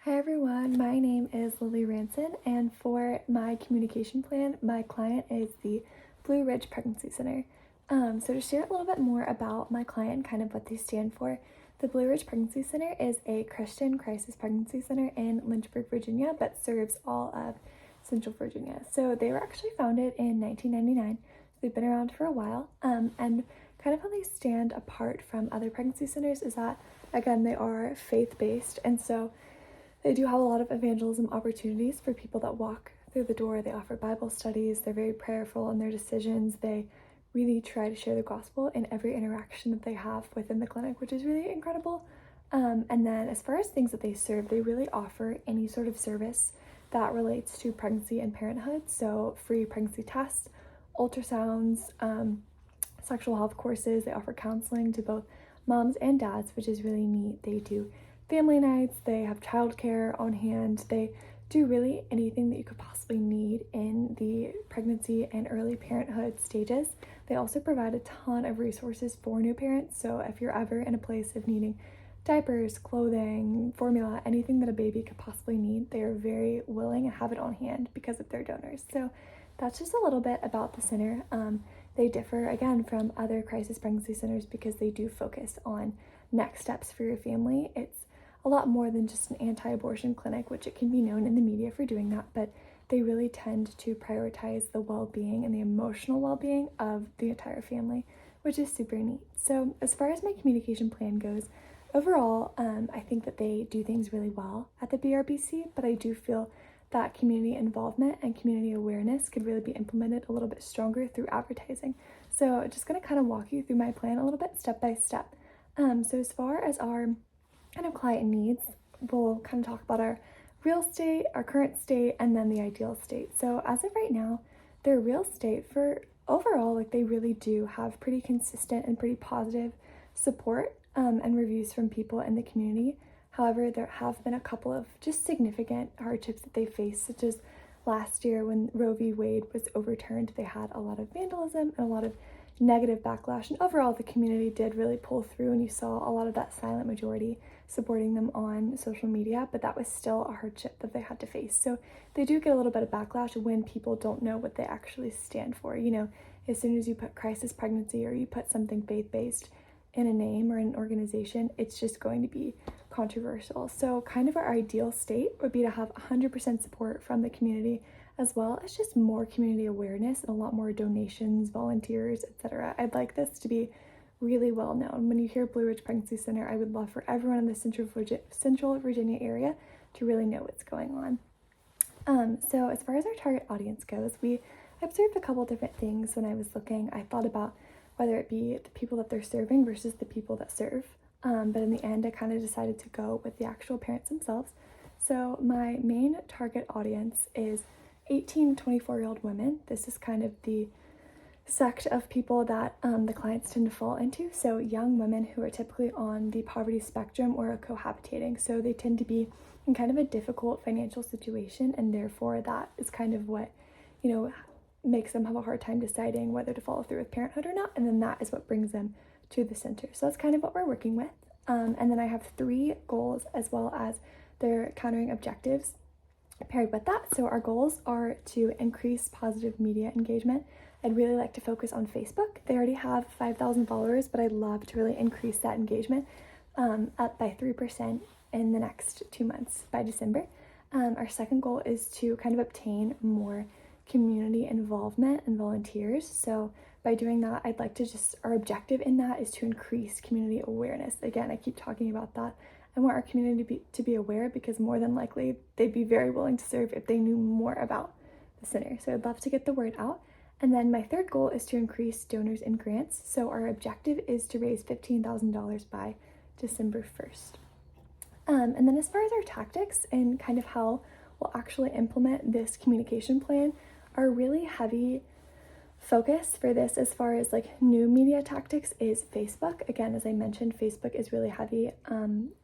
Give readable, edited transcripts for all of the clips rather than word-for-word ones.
Hi everyone, my name is Lily Ranson, and for my communication plan, my client is the Blue Ridge Pregnancy Center. So to share a little bit more about my client and kind of what they stand for, the Blue Ridge Pregnancy Center is a Christian crisis pregnancy center in Lynchburg, Virginia, but serves all of Central Virginia. So they were actually founded in 1999. They've been around for a while, and kind of how they stand apart from other pregnancy centers is that, again, they are faith-based, and so they do have a lot of evangelism opportunities for people that walk through the door. They offer Bible studies. They're very prayerful in their decisions. They really try to share the gospel in every interaction that they have within the clinic, which is really incredible. And then as far as things that they serve, they really offer any sort of service that relates to pregnancy and parenthood. So free pregnancy tests, ultrasounds, sexual health courses. They offer counseling to both moms and dads, which is really neat. They do family nights, they have childcare on hand, they do really anything that you could possibly need in the pregnancy and early parenthood stages. They also provide a ton of resources for new parents, so if you're ever in a place of needing diapers, clothing, formula, anything that a baby could possibly need, they are very willing and have it on hand because of their donors. So that's just a little bit about the center. They differ again from other crisis pregnancy centers because they do focus on next steps for your family. It's a lot more than just an anti-abortion clinic, which it can be known in the media for doing that, but they really tend to prioritize the well-being and the emotional well-being of the entire family, which is super neat. So as far as my communication plan goes, overall, I think that they do things really well at the BRPC, but I do feel that community involvement and community awareness could really be implemented a little bit stronger through advertising. So just going to kind of walk you through my plan a little bit step by step. So as far as our kind of client needs, we'll kind of talk about our real state, our current state, and then the ideal state. So as of right now, their real state for overall, like they really do have pretty consistent and pretty positive support and reviews from people in the community. However, there have been a couple of just significant hardships that they faced, such as last year when Roe v. Wade was overturned. They had a lot of vandalism and a lot of negative backlash, and overall the community did really pull through, and you saw a lot of that silent majority supporting them on social media, but that was still a hardship that they had to face. So they do get a little bit of backlash when people don't know what they actually stand for. You know, as soon as you put crisis pregnancy or you put something faith-based in a name or an organization, it's just going to be controversial. So kind of our ideal state would be to have 100% support from the community, as well as just more community awareness and a lot more donations, volunteers, etc. I'd like this to be really well known. When you hear Blue Ridge Pregnancy Center, I would love for everyone in the Central Virginia area to really know what's going on. So as far as our target audience goes, we observed a couple different things when I was looking. I thought about whether it be the people that they're serving versus the people that serve. But in the end, I kind of decided to go with the actual parents themselves. So my main target audience is 18 to 24-year-old women. This is kind of the sect of people that the clients tend to fall into. So young women who are typically on the poverty spectrum or are cohabitating. So they tend to be in kind of a difficult financial situation, and therefore that is kind of what, you know, makes them have a hard time deciding whether to follow through with parenthood or not, and then that is what brings them to the center. So that's kind of what we're working with. And then I have 3 goals as well as their countering objectives paired with that. So our goals are to increase positive media engagement. I'd really like to focus on Facebook. They already have 5,000 followers, but I'd love to really increase that engagement up by 3% in the next 2 months by December. Our second goal is to kind of obtain more community involvement and volunteers. So by doing that, I'd like to our objective in that is to increase community awareness. Again, I keep talking about that. I want our community to be aware, because more than likely they'd be very willing to serve if they knew more about the center. So I'd love to get the word out. And then my third goal is to increase donors and grants. So our objective is to raise $15,000 by December 1st. And then as far as our tactics and kind of how we'll actually implement this communication plan, our really heavy focus for this as far as like new media tactics is Facebook. Again, as I mentioned, Facebook is really heavy.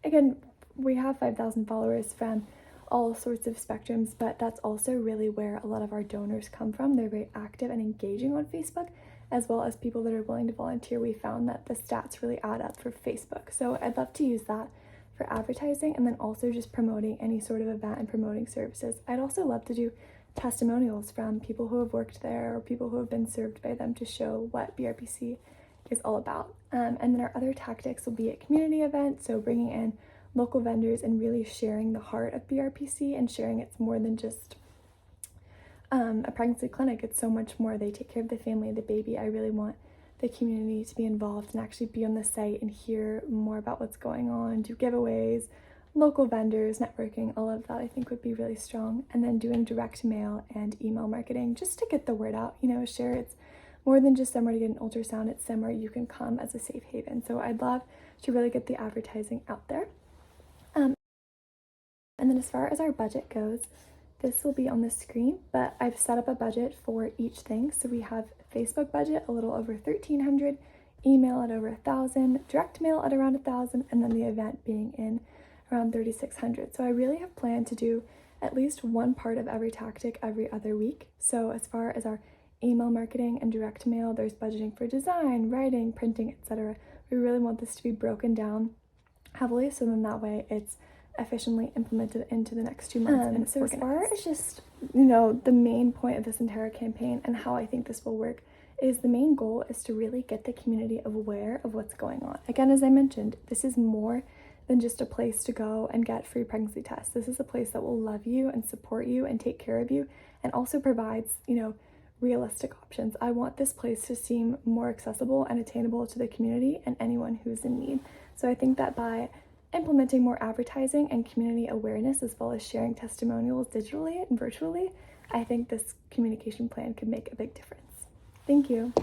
Again, we have 5,000 followers from all sorts of spectrums, but that's also really where a lot of our donors come from. They're very active and engaging on Facebook, as well as people that are willing to volunteer. We found that the stats really add up for Facebook. So I'd love to use that for advertising, and then also just promoting any sort of event and promoting services. I'd also love to do testimonials from people who have worked there or people who have been served by them to show what BRPC is all about. And then our other tactics will be at community events, so bringing in local vendors and really sharing the heart of BRPC and sharing it's more than just a pregnancy clinic. It's so much more. They take care of the family, the baby. I really want the community to be involved and actually be on the site and hear more about what's going on, do giveaways, local vendors, networking, all of that I think would be really strong. And then doing direct mail and email marketing just to get the word out, share it's more than just somewhere to get an ultrasound, it's somewhere you can come as a safe haven. So I'd love to really get the advertising out there. And then as far as our budget goes, this will be on the screen, but I've set up a budget for each thing. So we have Facebook budget a little over $1,300, email at over $1,000, direct mail at around $1,000, and then the event being in around $3,600. So I really have planned to do at least one part of every tactic every other week. So as far as our email marketing and direct mail, there's budgeting for design, writing, printing, etc. We really want this to be broken down heavily, so then that way it's efficiently implemented into the next 2 months. And so as far as just, the main point of this entire campaign and how I think this will work is the main goal is to really get the community aware of what's going on. Again, as I mentioned, this is more than just a place to go and get free pregnancy tests. This is a place that will love you and support you and take care of you and also provides, realistic options. I want this place to seem more accessible and attainable to the community and anyone who's in need. So I think that by implementing more advertising and community awareness, as well as sharing testimonials digitally and virtually, I think this communication plan could make a big difference. Thank you.